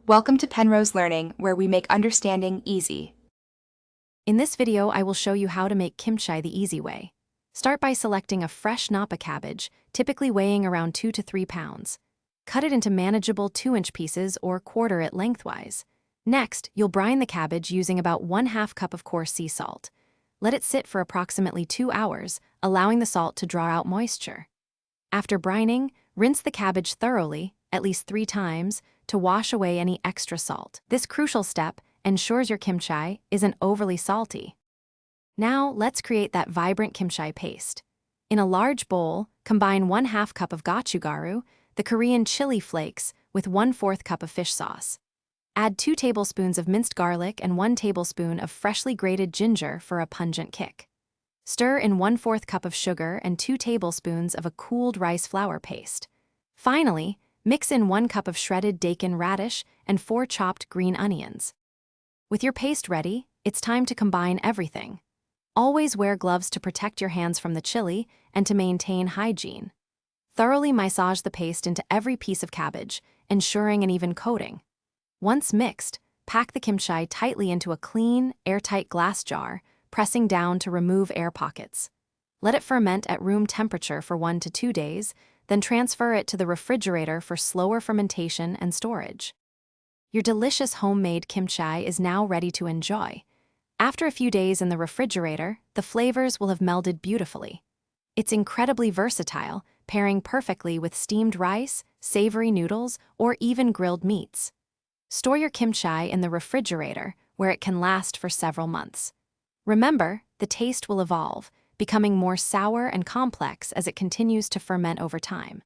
Welcome to Penrose Learning, where we make understanding easy. In this video, I will show you how to make kimchi the easy way. Start by selecting a fresh napa cabbage, typically weighing around 2 to 3 pounds. Cut it into manageable 2-inch pieces or quarter it lengthwise. Next, you'll brine the cabbage using about 1/2 cup of coarse sea salt. Let it sit for approximately 2 hours, allowing the salt to draw out moisture. After brining, rinse the cabbage thoroughly, at least 3 times, to wash away any extra salt. This crucial step ensures your kimchi isn't overly salty. Now, let's create that vibrant kimchi paste. In a large bowl, combine 1/2 cup of gochugaru, the Korean chili flakes, with 1/4 cup of fish sauce. Add 2 tablespoons of minced garlic and 1 tablespoon of freshly grated ginger for a pungent kick. Stir in 1/4 cup of sugar and 2 tablespoons of a cooled rice flour paste. Finally, mix in 1 cup of shredded daikon radish and 4 chopped green onions. With your paste ready, it's time to combine everything. Always wear gloves to protect your hands from the chili and to maintain hygiene. Thoroughly massage the paste into every piece of cabbage, ensuring an even coating. Once mixed, pack the kimchi tightly into a clean, airtight glass jar, pressing down to remove air pockets. Let it ferment at room temperature for 1 to 2 days, then transfer it to the refrigerator for slower fermentation and storage. Your delicious homemade kimchi is now ready to enjoy. After a few days in the refrigerator, the flavors will have melded beautifully. It's incredibly versatile, pairing perfectly with steamed rice, savory noodles, or even grilled meats. Store your kimchi in the refrigerator, where it can last for several months. Remember, the taste will evolve, becoming more sour and complex as it continues to ferment over time.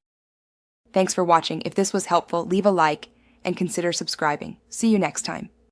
Thanks for watching. If this was helpful, leave a like and consider subscribing. See you next time.